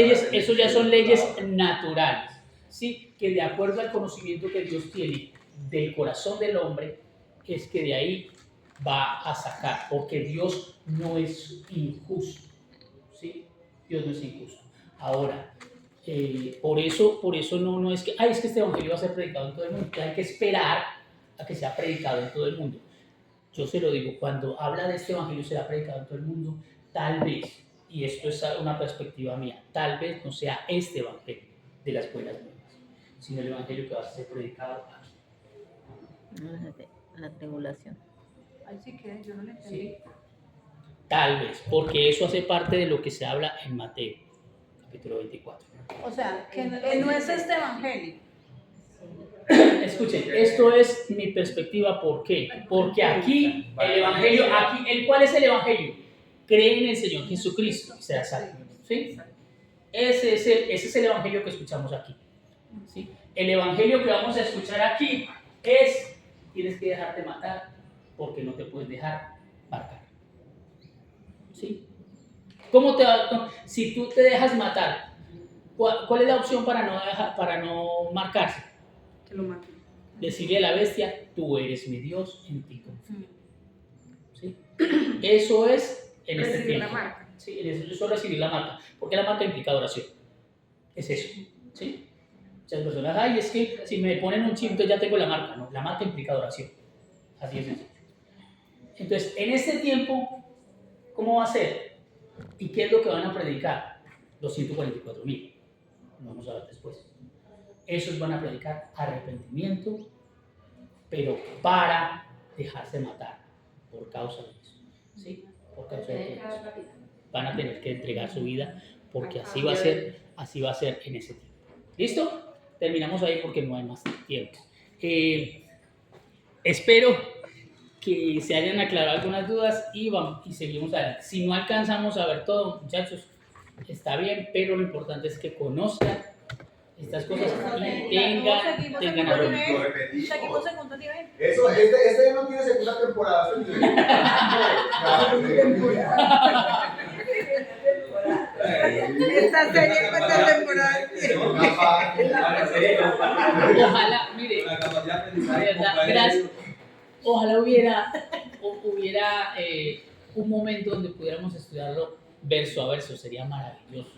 leyes naturales, ¿sí? Que de acuerdo al conocimiento que Dios tiene del corazón del hombre, es que de ahí va a sacar, porque Dios no es injusto, ¿sí? Dios no es injusto. Ahora, por eso no es que, es que este evangelio va a ser predicado en todo el mundo, que hay que esperar a que sea predicado en todo el mundo. Yo se lo digo, cuando habla de este evangelio será predicado en todo el mundo, tal vez, y esto es una perspectiva mía, tal vez no sea este evangelio de las buenas nuevas, sino el evangelio que va a ser predicado aquí. La tribulación. Ay, sí que yo no le entendí. ¿Sí? Tal vez, porque eso hace parte de lo que se habla en Mateo, capítulo 24. O sea, que no es este evangelio. Escuchen, esto es mi perspectiva, ¿por qué? Porque aquí el evangelio, ¿cuál es el evangelio? Creen en el Señor Jesucristo y será salvo, ¿sí? Ese es el evangelio que escuchamos aquí, ¿sí? El evangelio que vamos a escuchar aquí es: tienes que dejarte matar porque no te puedes dejar marcar, ¿sí? Si tú te dejas matar, ¿cuál es la opción para no marcarse? Que lo maten. Decirle a la bestia: tú eres mi Dios, en ti confío. ¿Sí? Eso es en este Recibir tiempo. la marca. Sí, eso es recibir la marca, porque la marca implica adoración. Es eso. ¿Sí? Muchas personas, es que si me ponen un chip, entonces ya tengo la marca. No, la marca implica adoración. Así es sencillo. Entonces, en este tiempo, ¿cómo va a ser? ¿Y qué es lo que van a predicar? Los 144,000. Lo vamos a ver después. Esos van a predicar arrepentimiento, pero para dejarse matar por causa de eso. ¿Sí? Por causa de eso. Van a tener que entregar su vida, porque así va a ser en ese tiempo. ¿Listo? Terminamos ahí porque no hay más tiempo. Espero que se hayan aclarado algunas dudas y seguimos adelante. Si no alcanzamos a ver todo, muchachos, está bien, pero lo importante es que conozcan estas cosas y tengan Lo arrepentimiento. repetí. Seguimos segundo nivel. Eso, este no tiene segunda temporada. Esta serie cuántas temporadas tiene. Ojalá, mire, La capacidad de aprendizaje de verdad, compadre, gracias. Ojalá hubiera un momento donde pudiéramos estudiarlo verso a verso, sería maravilloso.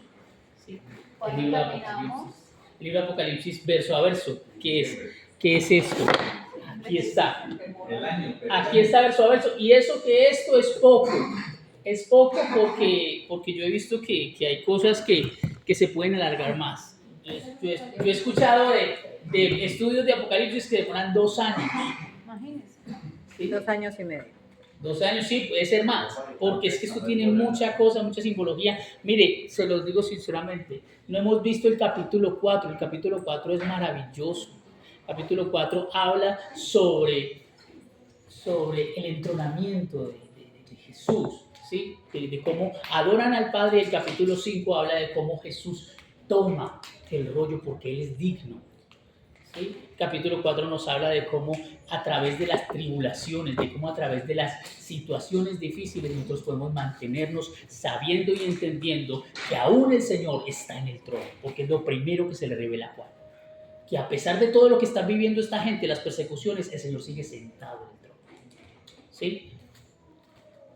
¿Sí? Cuando El libro de terminamos, Apocalipsis. El libro de Apocalipsis, verso a verso. ¿Qué es esto? Aquí está. El año. Aquí está verso a verso. Y eso que esto es poco. Es poco porque yo he visto que hay cosas que se pueden alargar más. Yo he escuchado de estudios de Apocalipsis que demoran 2 años. imagínense. ¿Sí? 2 años y medio. 2 años, sí, puede ser más, porque es que esto tiene mucha cosa, mucha simbología. Mire, se los digo sinceramente, no hemos visto el capítulo 4, el capítulo 4 es maravilloso. El capítulo 4 habla sobre el entronamiento de Jesús, ¿sí? De cómo adoran al Padre. El capítulo 5 habla de cómo Jesús toma el rollo porque Él es digno. ¿Sí? Capítulo 4 nos habla de cómo a través de las tribulaciones, de cómo a través de las situaciones difíciles nosotros podemos mantenernos sabiendo y entendiendo que aún el Señor está en el trono, porque es lo primero que se le revela a Juan. Que a pesar de todo lo que está viviendo esta gente, las persecuciones, el Señor sigue sentado en el trono. ¿Sí?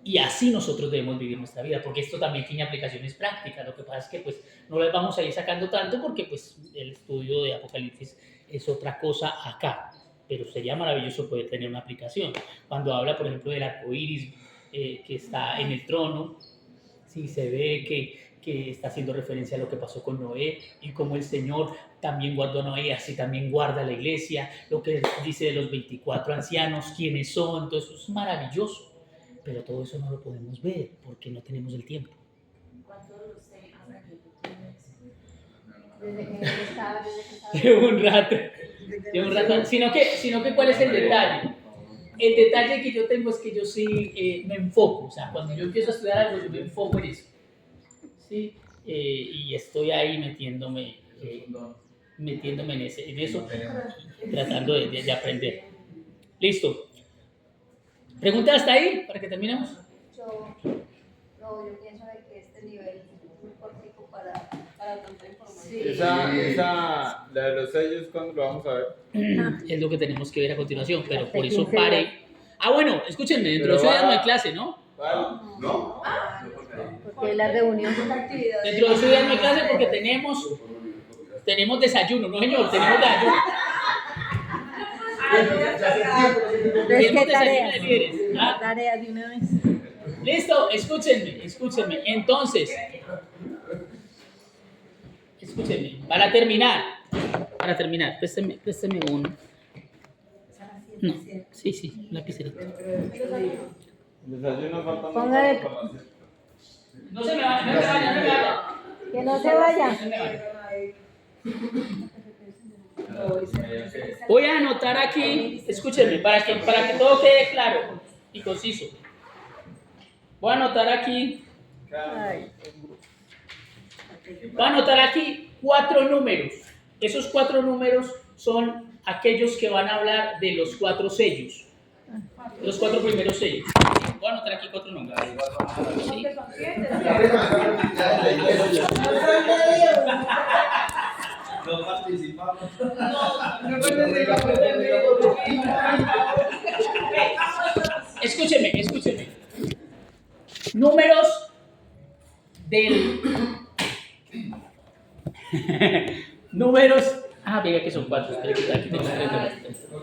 Y así nosotros debemos vivir nuestra vida, porque esto también tiene aplicaciones prácticas. Lo que pasa es que pues, no las vamos a ir sacando tanto porque pues, el estudio de Apocalipsis es otra cosa acá, pero sería maravilloso poder tener una aplicación. Cuando habla, por ejemplo, del arco iris que está en el trono, sí, se ve que está haciendo referencia a lo que pasó con Noé y cómo el Señor también guardó a Noé, así también guarda a la iglesia, lo que dice de los 24 ancianos, quiénes son, todo eso es maravilloso. Pero todo eso no lo podemos ver porque no tenemos el tiempo. ¿Cuánto de usted hace que tú tienes? Desde que estaba, Llevo un rato. Sino que ¿cuál es el detalle? El detalle que yo tengo es que yo sí me enfoco. O sea, cuando yo empiezo a estudiar algo, yo me enfoco en eso. ¿Sí? Y estoy ahí metiéndome en eso, tratando de aprender. Listo. ¿Pregunta hasta ahí para que terminemos? Yo pienso de que este nivel es muy cortico para tanta información. Sí. Esa, la de los sellos, ¿cuándo lo vamos a ver? Es lo que tenemos que ver a continuación, pero Hasta por eso 15 pare. días. Ah, bueno, escúchenme, dentro de Pero 8 días no hay va- clase, ¿no? ¿Vale? ¿No? Porque la reunión. Dentro de 8 días no hay clase porque tenemos desayuno, no señor, tenemos desayuno. Entonces, ¿qué Tenemos desayuno tareas? de líderes. ¿Ah? Tareas de una vez. Listo, escúchenme. Entonces, escúchenme, para terminar, présteme uno. No, sí, una lapicera. El desayuno falta Póngale- No se me vaya. Que no se vaya. Voy a anotar aquí, escúchenme, para que todo quede claro y conciso. Voy a anotar aquí, Ay, 4 números. Esos 4 números son aquellos que van a hablar de los 4 sellos. Los 4 primeros sellos. Voy a anotar aquí 4 números. ¿Sí? No participamos. Escúcheme. Números del... Números... Ah, mira que son 4. Espera, que aquí tengo 3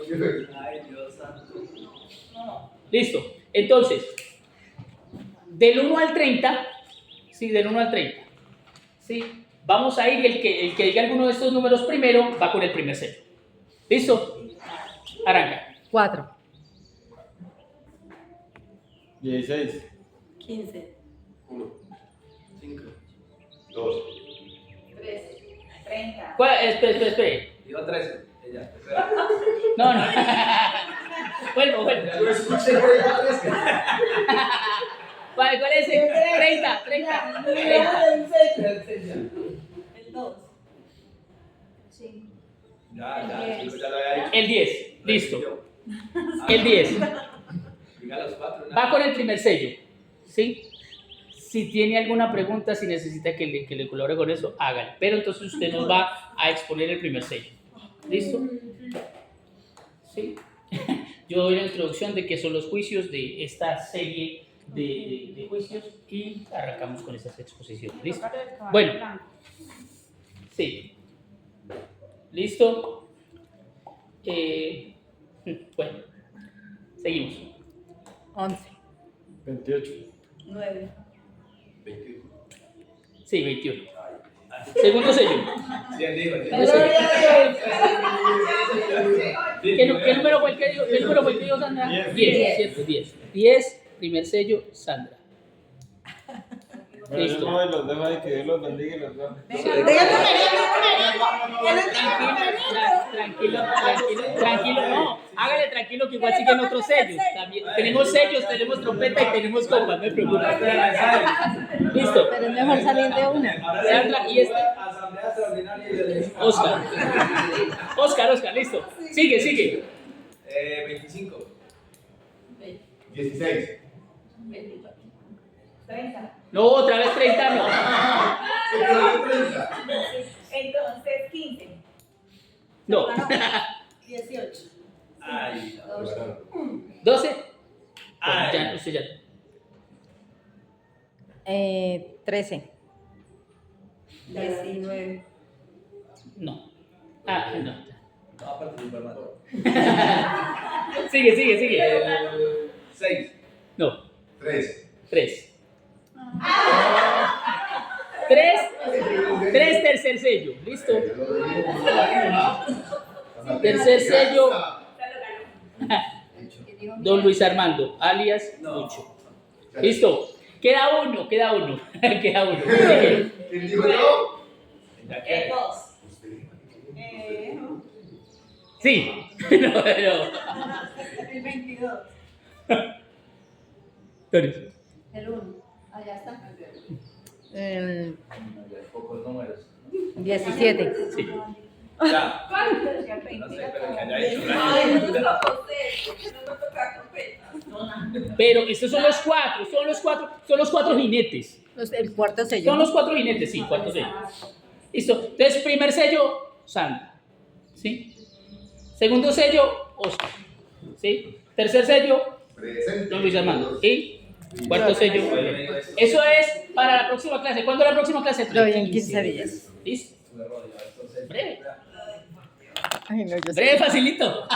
números. Ay, Dios santo. Listo. Entonces, del 1 al 30, sí, del 1 al 30, sí, vamos a ir y el que diga alguno de estos números primero va con el primer sello. ¿Listo? Arranca. 4. 16. 15. 1, 5, 2. 13, 30. Espere. Digo 13. Ella, espera. No. Vuelvo. Yo escuché que era 13. ¿Cuál es ese? 30. El 2. Ya, chico, ya lo había dicho. El 10. Listo. El 10. Diga los 4. Va con el primer sello. ¿Sí? Si tiene alguna pregunta, si necesita que le colabore con eso, hágalo. Pero entonces usted nos va a exponer el primer sello. ¿Listo? ¿Sí? Yo doy la introducción de qué son los juicios de esta serie de juicios y arrancamos con esas exposiciones. ¿Listo? Bueno, sí. ¿Listo? Bueno, seguimos. 11. 28. 9. 21. Sí, 21. Segundo sello. ¿Qué número fue el que dio Sandra? 10, ¿cierto? 10. 10, primer sello, Sandra. Bueno, Listo. yo no los dejo ahí, que Dios los bendiga y los guarde. Tranquilo, no. Hágale tranquilo que igual siguen otros sellos. También tenemos sellos, tenemos trompeta y tenemos copas, no me preocupes. Listo. Pero es mejor salir de una. Sandra y este. Asamblea extraordinaria. Oscar, listo. Sigue. 25. 16. 30. No, otra vez 30 no. Entonces, 15. No. 18. Ay, 12. Bueno, ya, usted ya. 13. 19. No. Ah, no. no a participar más. Sigue. 6. No. 3. 3. 3, tercer sello. ¿Listo? Tercer sello. Don Luis Armando, alias Lucho. ¿Listo? Queda uno. Queda uno. ¿Quién dijo yo? 2. Sí. No. El 22. Tony. El 1. Allá está. Pocos números. 17. Sí. Ya. ¿Cuánto? No sé, pero que haya hecho Ay, no nos tocó usted, porque no nos toca trompeta. Pero estos son los cuatro jinetes. El cuarto sello. Son los 4 jinetes, sí, cuarto sello. Listo. Entonces, primer sello, Sandra. ¿Sí? Segundo sello, Oscar. ¿Sí? Tercer sello, Presente. Don Luis Armando. ¿Sí? Cuarto sello. Eso es para la próxima clase. ¿Cuándo es la próxima clase? Lo vi en 15 días. ¿Listo? Breve. Ay, no, yo sé. Breve, facilito.